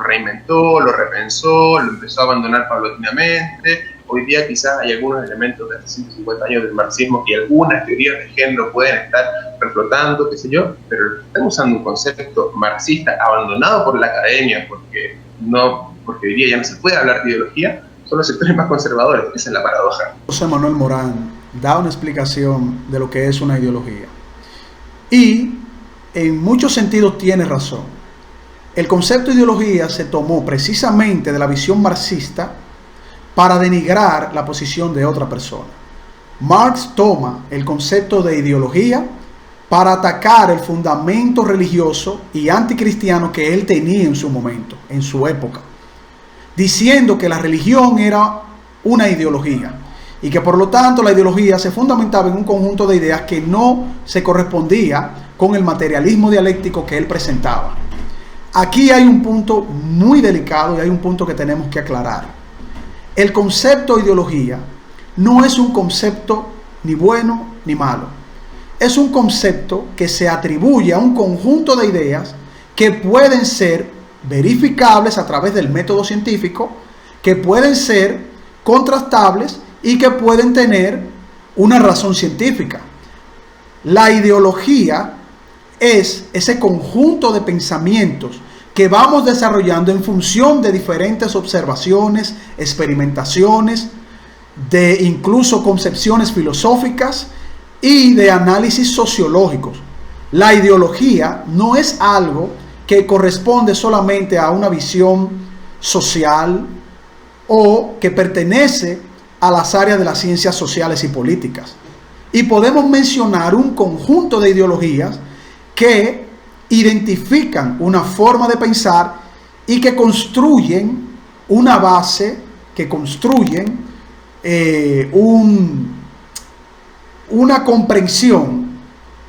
reinventó, lo repensó, lo empezó a abandonar paulatinamente. Hoy día quizás hay algunos elementos de hace 150 años del marxismo que algunas teorías de género pueden estar reflotando, qué sé yo, pero están usando un concepto marxista abandonado por la academia porque hoy día ya no se puede hablar de ideología, son los sectores más conservadores. Esa es la paradoja. José Manuel Morán da una explicación de lo que es una ideología y en muchos sentidos tiene razón. El concepto de ideología se tomó precisamente de la visión marxista para denigrar la posición de otra persona. Marx toma el concepto de ideología para atacar el fundamento religioso y anticristiano que él tenía en su momento, en su época, diciendo que la religión era una ideología y que por lo tanto la ideología se fundamentaba en un conjunto de ideas que no se correspondía con el materialismo dialéctico que él presentaba. Aquí hay un punto muy delicado y hay un punto que tenemos que aclarar. El concepto de ideología no es un concepto ni bueno ni malo. Es un concepto que se atribuye a un conjunto de ideas que pueden ser verificables a través del método científico, que pueden ser contrastables y que pueden tener una razón científica. La ideología es ese conjunto de pensamientos que vamos desarrollando en función de diferentes observaciones, experimentaciones, de incluso concepciones filosóficas y de análisis sociológicos. La ideología no es algo que corresponde solamente a una visión social o que pertenece a las áreas de las ciencias sociales y políticas. Y podemos mencionar un conjunto de ideologías que identifican una forma de pensar y que construyen una base, que construyen una comprensión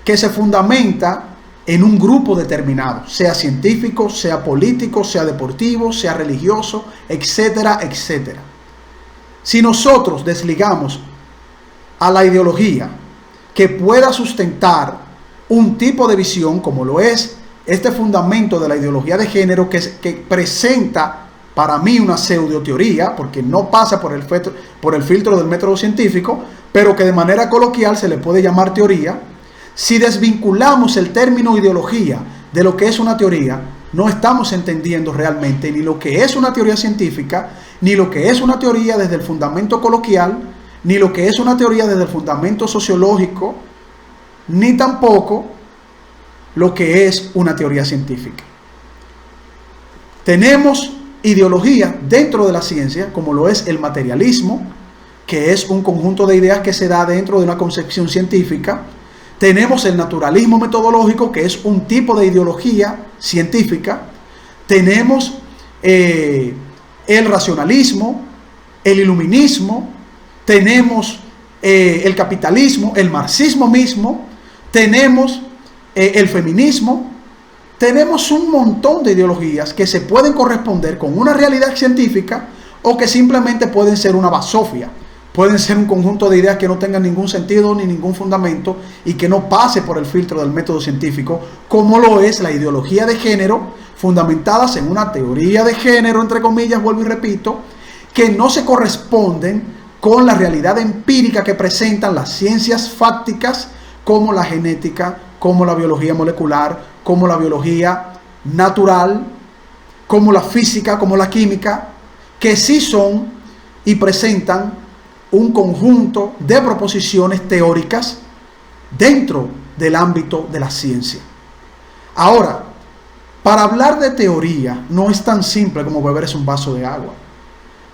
que se fundamenta en un grupo determinado, sea científico, sea político, sea deportivo, sea religioso, etcétera, etcétera. Si nosotros desligamos a la ideología que pueda sustentar un tipo de visión, como lo es este fundamento de la ideología de género, que presenta para mí una pseudoteoría, porque no pasa por el filtro del método científico, pero que de manera coloquial se le puede llamar teoría. Si desvinculamos el término ideología de lo que es una teoría, no estamos entendiendo realmente ni lo que es una teoría científica, ni lo que es una teoría desde el fundamento coloquial, ni lo que es una teoría desde el fundamento sociológico, ni tampoco lo que es una teoría científica. Tenemos ideología dentro de la ciencia, como lo es el materialismo, que es un conjunto de ideas que se da dentro de una concepción científica. Tenemos el naturalismo metodológico, que es un tipo de ideología científica. Tenemos el racionalismo, el iluminismo, tenemos el capitalismo, el marxismo mismo, tenemos el feminismo. Tenemos un montón de ideologías que se pueden corresponder con una realidad científica o que simplemente pueden ser una basofia, pueden ser un conjunto de ideas que no tengan ningún sentido ni ningún fundamento y que no pase por el filtro del método científico, como lo es la ideología de género, fundamentadas en una teoría de género, entre comillas, vuelvo y repito, que no se corresponden con la realidad empírica que presentan las ciencias fácticas como la genética, como la biología molecular, como la biología natural, como la física, como la química, que sí son y presentan un conjunto de proposiciones teóricas dentro del ámbito de la ciencia. Ahora, para hablar de teoría no es tan simple como beberse un vaso de agua.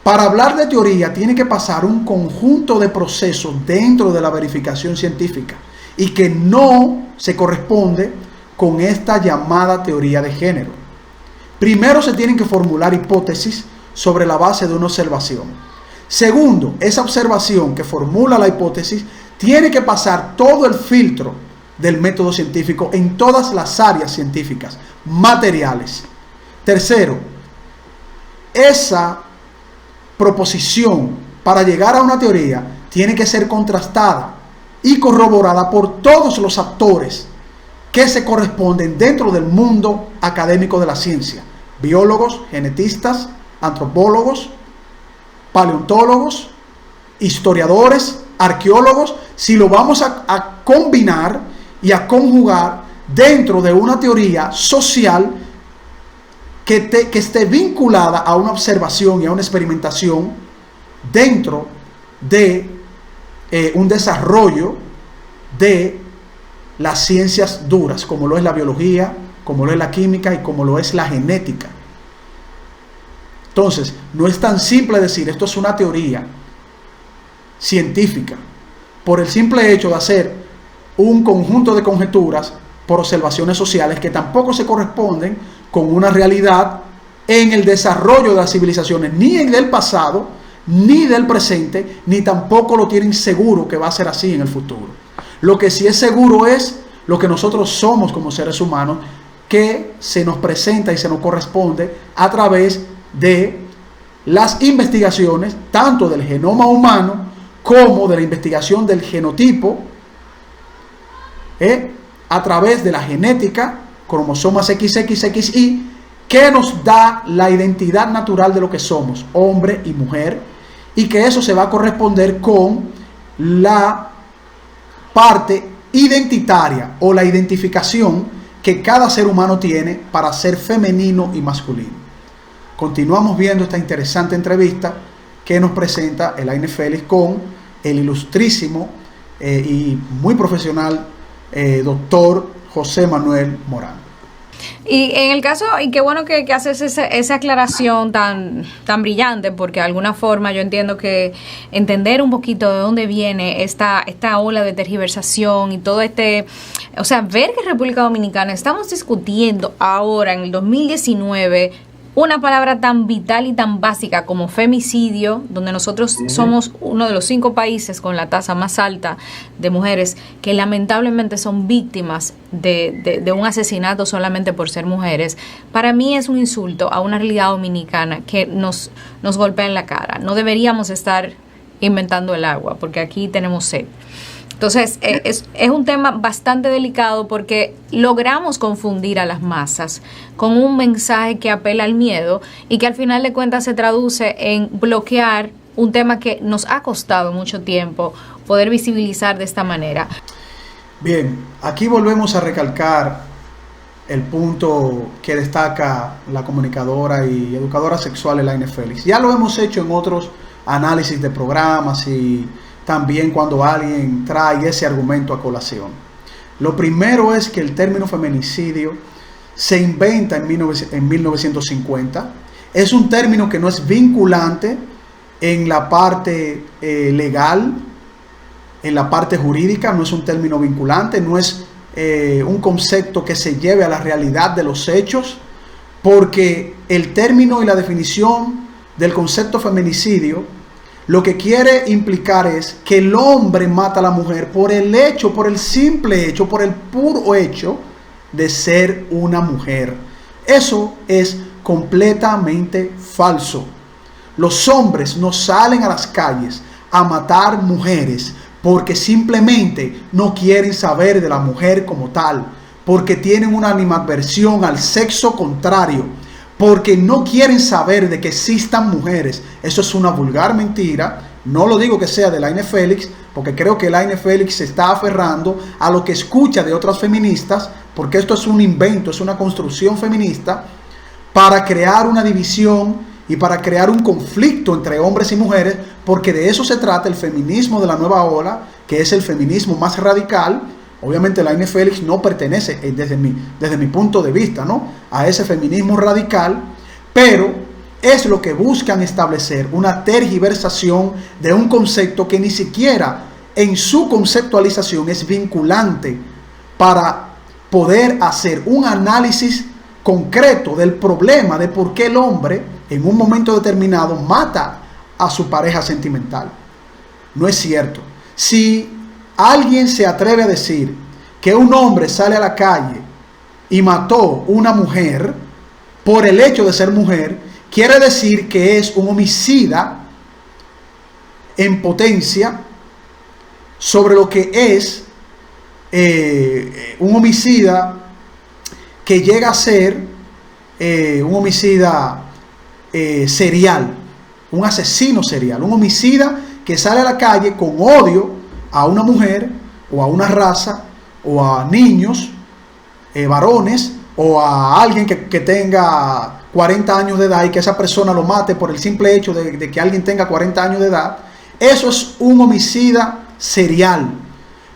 Para hablar de teoría tiene que pasar un conjunto de procesos dentro de la verificación científica y que no se corresponde con esta llamada teoría de género. Primero se tienen que formular hipótesis sobre la base de una observación. Segundo, esa observación que formula la hipótesis tiene que pasar todo el filtro del método científico en todas las áreas científicas, materiales. Tercero, esa proposición para llegar a una teoría tiene que ser contrastada y corroborada por todos los actores que se corresponden dentro del mundo académico de la ciencia: biólogos, genetistas, antropólogos, paleontólogos, historiadores, arqueólogos. Si lo vamos a combinar y a conjugar dentro de una teoría social que esté vinculada a una observación y a una experimentación dentro de un desarrollo de las ciencias duras, como lo es la biología, como lo es la química y como lo es la genética. Entonces, no es tan simple decir esto es una teoría científica por el simple hecho de hacer un conjunto de conjeturas por observaciones sociales que tampoco se corresponden con una realidad en el desarrollo de las civilizaciones, ni en el pasado, ni del presente, ni tampoco lo tienen seguro que va a ser así en el futuro. Lo que sí es seguro es lo que nosotros somos como seres humanos, que se nos presenta y se nos corresponde a través de las investigaciones tanto del genoma humano como de la investigación del genotipo, a través de la genética, cromosomas XXXY, que nos da la identidad natural de lo que somos, hombre y mujer, y que eso se va a corresponder con la parte identitaria o la identificación que cada ser humano tiene para ser femenino y masculino. Continuamos viendo esta interesante entrevista que nos presenta Elaine Félix con el ilustrísimo y muy profesional doctor José Manuel Morán. Y en el caso, y qué bueno que haces esa aclaración tan brillante, porque de alguna forma yo entiendo que entender un poquito de dónde viene esta ola de tergiversación y todo o sea, ver que en República Dominicana estamos discutiendo ahora en el 2019 una palabra tan vital y tan básica como femicidio, donde nosotros somos uno de los 5 países con la tasa más alta de mujeres que lamentablemente son víctimas de un asesinato solamente por ser mujeres. Para mí es un insulto a una realidad dominicana que nos golpea en la cara. No deberíamos estar inventando el agua, porque aquí tenemos sed. Entonces, es un tema bastante delicado porque logramos confundir a las masas con un mensaje que apela al miedo y que al final de cuentas se traduce en bloquear un tema que nos ha costado mucho tiempo poder visibilizar de esta manera. Bien, aquí volvemos a recalcar el punto que destaca la comunicadora y educadora sexual Elaine Félix. Ya lo hemos hecho en otros análisis de programas y también cuando alguien trae ese argumento a colación. Lo primero es que el término feminicidio se inventa en 1950. Es un término que no es vinculante en la parte legal, en la parte jurídica, no es un término vinculante, no es un concepto que se lleve a la realidad de los hechos, porque el término y la definición del concepto feminicidio lo que quiere implicar es que el hombre mata a la mujer por el hecho, por el simple hecho, por el puro hecho de ser una mujer. Eso es completamente falso. Los hombres no salen a las calles a matar mujeres porque simplemente no quieren saber de la mujer como tal, porque tienen una animadversión al sexo contrario, porque no quieren saber de que existan mujeres. Eso es una vulgar mentira. No lo digo que sea de Laine Félix, porque creo que Laine Félix se está aferrando a lo que escucha de otras feministas, porque esto es un invento, es una construcción feminista para crear una división y para crear un conflicto entre hombres y mujeres, porque de eso se trata el feminismo de la nueva ola, que es el feminismo más radical. Obviamente Laine Félix no pertenece, desde mi punto de vista, ¿no?, a ese feminismo radical, pero es lo que buscan establecer, una tergiversación de un concepto que ni siquiera en su conceptualización es vinculante para poder hacer un análisis concreto del problema de por qué el hombre en un momento determinado mata a su pareja sentimental. No es cierto. Si alguien se atreve a decir que un hombre sale a la calle y mató una mujer por el hecho de ser mujer, quiere decir que es un homicida en potencia sobre lo que es un homicida que llega a ser un homicida serial, un asesino serial, un homicida que sale a la calle con odio a una mujer o a una raza o a niños, varones, o a alguien que tenga 40 años de edad y que esa persona lo mate por el simple hecho de que alguien tenga 40 años de edad. Eso es un homicida serial.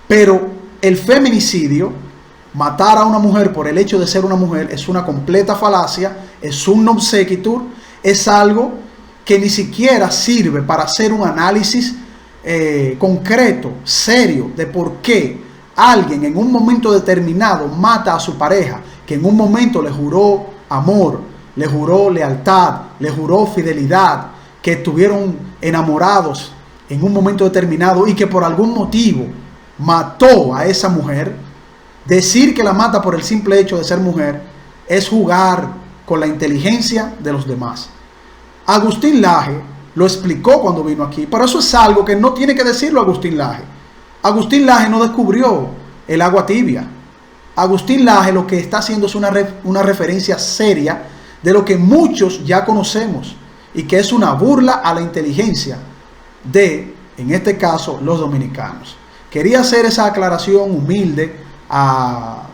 Pero el feminicidio, matar a una mujer por el hecho de ser una mujer, es una completa falacia, es un non sequitur, es algo que ni siquiera sirve para hacer un análisis concreto, serio, de por qué alguien en un momento determinado mata a su pareja, que en un momento le juró amor, le juró lealtad, le juró fidelidad, que estuvieron enamorados en un momento determinado y que por algún motivo mató a esa mujer. Decir que la mata por el simple hecho de ser mujer es jugar con la inteligencia de los demás. Agustín Laje lo explicó cuando vino aquí, pero eso es algo que no tiene que decirlo Agustín Laje. Agustín Laje no descubrió el agua tibia. Agustín Laje lo que está haciendo es una referencia seria de lo que muchos ya conocemos y que es una burla a la inteligencia de, en este caso, los dominicanos. Quería hacer esa aclaración humilde a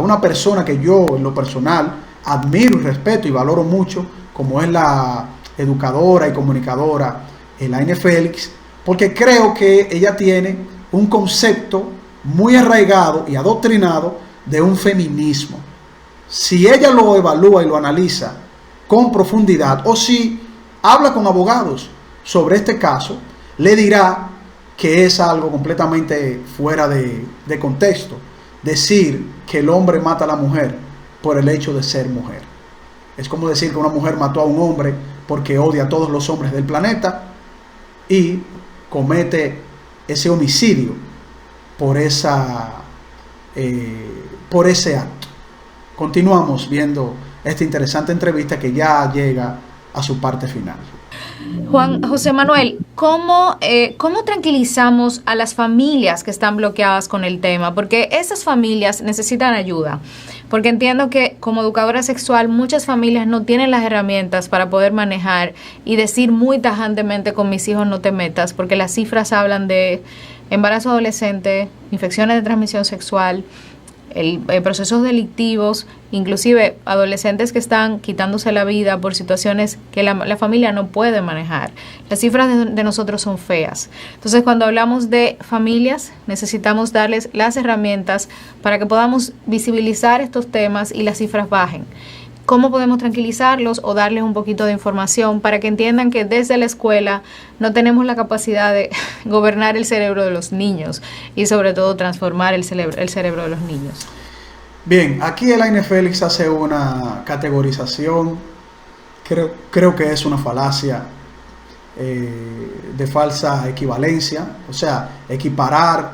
una persona que yo, en lo personal, admiro y respeto y valoro mucho, como es la educadora y comunicadora Laine Félix, porque creo que ella tiene un concepto muy arraigado y adoctrinado de un feminismo. Si ella lo evalúa y lo analiza con profundidad, o si habla con abogados sobre este caso, le dirá que es algo completamente fuera de contexto decir que el hombre mata a la mujer por el hecho de ser mujer. Es como decir que una mujer mató a un hombre porque odia a todos los hombres del planeta y comete ese homicidio por ese acto. Continuamos viendo esta interesante entrevista que ya llega a su parte final. Juan José Manuel, ¿cómo tranquilizamos a las familias que están bloqueadas con el tema? Porque esas familias necesitan ayuda. Porque entiendo que como educadora sexual muchas familias no tienen las herramientas para poder manejar y decir muy tajantemente con mis hijos no te metas, porque las cifras hablan de embarazo adolescente, infecciones de transmisión sexual, procesos delictivos, inclusive adolescentes que están quitándose la vida por situaciones que la familia no puede manejar. Las cifras de nosotros son feas. Entonces, cuando hablamos de familias, necesitamos darles las herramientas para que podamos visibilizar estos temas y las cifras bajen. ¿Cómo podemos tranquilizarlos o darles un poquito de información para que entiendan que desde la escuela no tenemos la capacidad de gobernar el cerebro de los niños y sobre todo transformar el cerebro de los niños? Bien, aquí Laine Félix hace una categorización, creo que es una falacia de falsa equivalencia, o sea, equiparar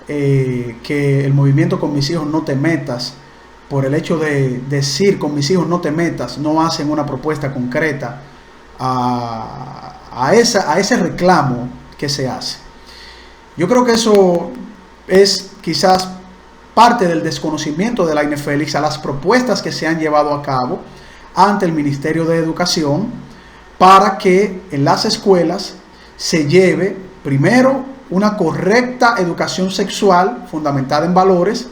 que el movimiento Con Mis Hijos No Te Metas, por el hecho de decir con mis hijos no te metas, no hacen una propuesta concreta a ese reclamo que se hace. Yo creo que eso es quizás parte del desconocimiento de Laine Félix a las propuestas que se han llevado a cabo ante el Ministerio de Educación para que en las escuelas se lleve primero una correcta educación sexual fundamentada en valores,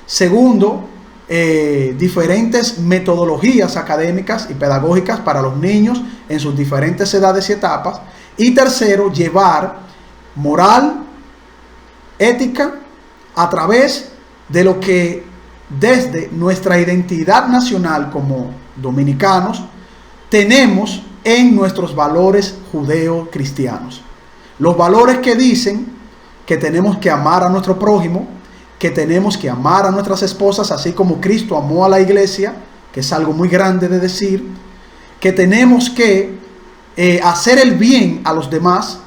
segundo, diferentes metodologías académicas y pedagógicas para los niños en sus diferentes edades y etapas, y tercero, llevar moral, ética a través de lo que desde nuestra identidad nacional como dominicanos tenemos en nuestros valores judeo-cristianos. Los valores que dicen que tenemos que amar a nuestro prójimo, que tenemos que amar a nuestras esposas, así como Cristo amó a la iglesia, que es algo muy grande de decir, que tenemos que hacer el bien a los demás,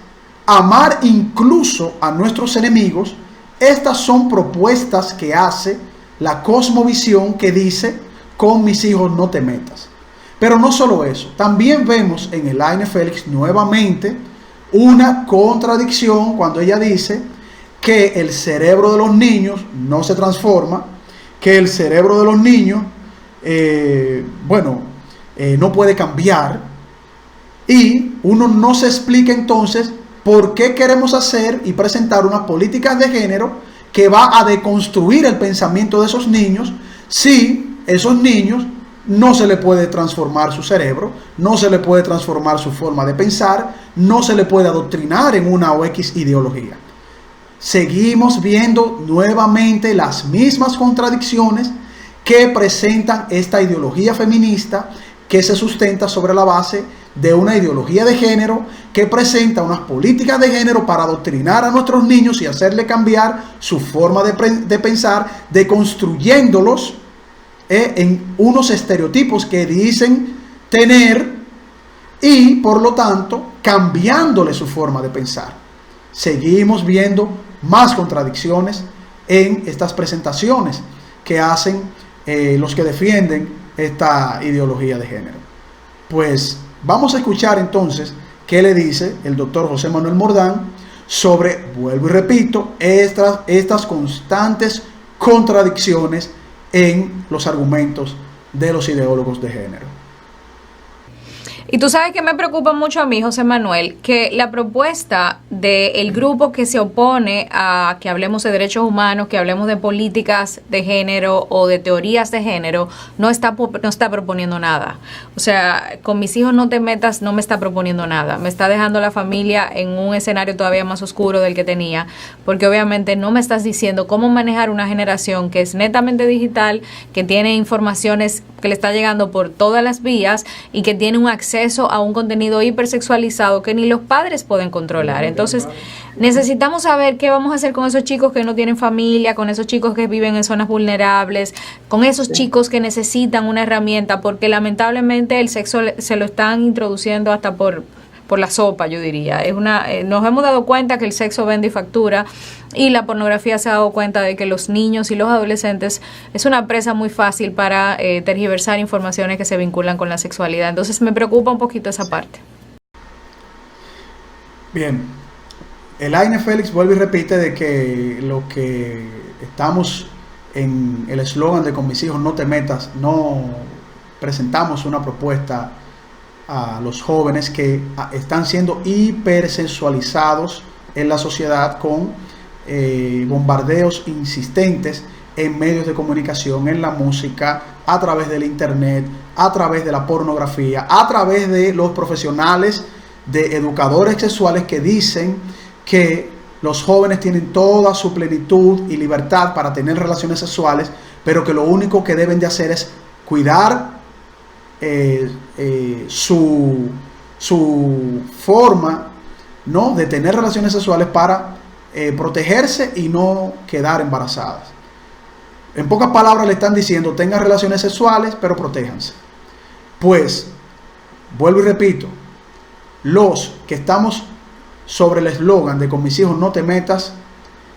amar incluso a nuestros enemigos. Estas son propuestas que hace la cosmovisión que dice, con mis hijos no te metas. Pero no solo eso, también vemos en el Laine Félix nuevamente una contradicción cuando ella dice que el cerebro de los niños no se transforma, que el cerebro de los niños, no puede cambiar, y uno no se explica entonces por qué queremos hacer y presentar unas políticas de género que va a deconstruir el pensamiento de esos niños si esos niños no se le puede transformar su cerebro, no se le puede transformar su forma de pensar, no se le puede adoctrinar en una o X ideología. Seguimos viendo nuevamente las mismas contradicciones que presentan esta ideología feminista que se sustenta sobre la base de una ideología de género, que presenta unas políticas de género para adoctrinar a nuestros niños y hacerle cambiar su forma de pensar, deconstruyéndolos en unos estereotipos que dicen tener y por lo tanto cambiándole su forma de pensar. Seguimos viendo más contradicciones en estas presentaciones que hacen los que defienden esta ideología de género. Pues vamos a escuchar entonces qué le dice el doctor José Manuel Mordán sobre, vuelvo y repito, estas constantes contradicciones en los argumentos de los ideólogos de género. Y tú sabes que me preocupa mucho a mí, José Manuel, que la propuesta del grupo que se opone a que hablemos de derechos humanos, que hablemos de políticas de género o de teorías de género, no está proponiendo nada. O sea, con mis hijos no te metas, no me está proponiendo nada. Me está dejando la familia en un escenario todavía más oscuro del que tenía, porque obviamente no me estás diciendo cómo manejar una generación que es netamente digital, que tiene informaciones que le está llegando por todas las vías y que tiene un acceso a un contenido hipersexualizado que ni los padres pueden controlar. Entonces, necesitamos saber qué vamos a hacer con esos chicos que no tienen familia, con esos chicos que viven en zonas vulnerables, con esos chicos que necesitan una herramienta, porque lamentablemente el sexo se lo están introduciendo hasta por la sopa, yo diría. Nos hemos dado cuenta que el sexo vende y factura, y la pornografía se ha dado cuenta de que los niños y los adolescentes es una presa muy fácil para tergiversar informaciones que se vinculan con la sexualidad. Entonces me preocupa un poquito esa parte. Bien, el Laine Félix vuelve y repite de que lo que estamos en el eslogan de con mis hijos no te metas, no presentamos una propuesta a los jóvenes que están siendo hipersexualizados en la sociedad con bombardeos insistentes en medios de comunicación, en la música, a través del internet, a través de la pornografía, a través de los profesionales de educadores sexuales que dicen que los jóvenes tienen toda su plenitud y libertad para tener relaciones sexuales, pero que lo único que deben de hacer es cuidar su forma, ¿no?, de tener relaciones sexuales para protegerse y no quedar embarazadas. En pocas palabras le están diciendo: tengan relaciones sexuales, pero protéjanse. Pues, vuelvo y repito, los que estamos sobre el eslogan de con mis hijos no te metas,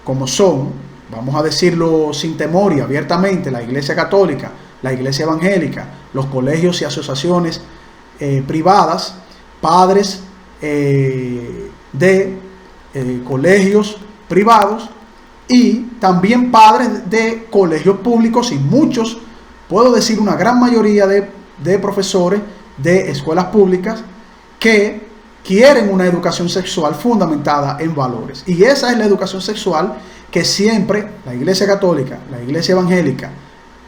como son, vamos a decirlo sin temor y abiertamente, la Iglesia Católica, la Iglesia Evangélica, los colegios y asociaciones privadas, padres de colegios privados y también padres de colegios públicos y muchos, puedo decir una gran mayoría de profesores de escuelas públicas que quieren una educación sexual fundamentada en valores. Y esa es la educación sexual que siempre la Iglesia Católica, la Iglesia Evangélica,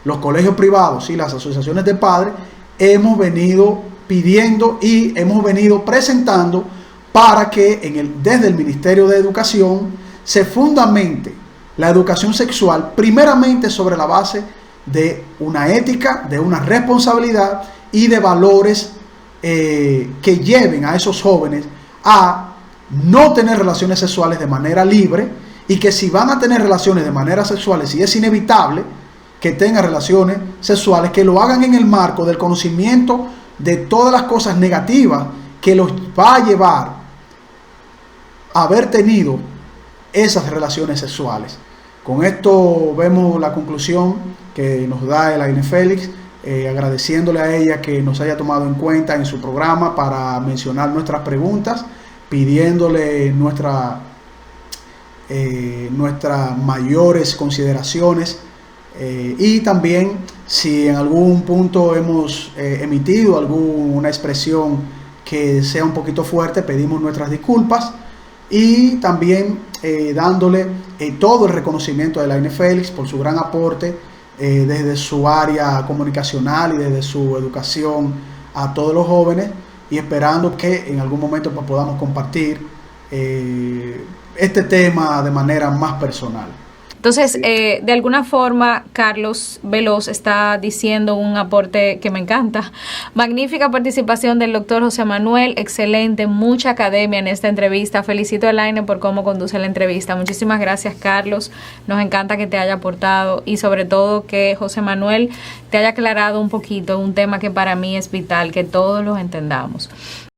los colegios privados y las asociaciones de padres hemos venido pidiendo y hemos venido presentando para que desde el Ministerio de Educación se fundamente la educación sexual primeramente sobre la base de una ética, de una responsabilidad y de valores que lleven a esos jóvenes a no tener relaciones sexuales de manera libre, y que si van a tener relaciones de manera sexuales, si es inevitable que tengan relaciones sexuales, que lo hagan en el marco del conocimiento de todas las cosas negativas que los va a llevar a haber tenido esas relaciones sexuales. Con esto vemos la conclusión que nos da Elaine Félix, agradeciéndole a ella que nos haya tomado en cuenta en su programa para mencionar nuestras preguntas, pidiéndole nuestras mayores consideraciones, y también si en algún punto hemos emitido alguna expresión que sea un poquito fuerte, pedimos nuestras disculpas, y también dándole todo el reconocimiento a Elaine Félix por su gran aporte desde su área comunicacional y desde su educación a todos los jóvenes, y esperando que en algún momento pues, podamos compartir este tema de manera más personal. Entonces, de alguna forma, Carlos Veloz está diciendo un aporte que me encanta. Magnífica participación del doctor José Manuel, excelente, mucha academia en esta entrevista. Felicito a Elaine por cómo conduce la entrevista. Muchísimas gracias, Carlos. Nos encanta que te haya aportado y sobre todo que José Manuel te haya aclarado un poquito un tema que para mí es vital, que todos los entendamos.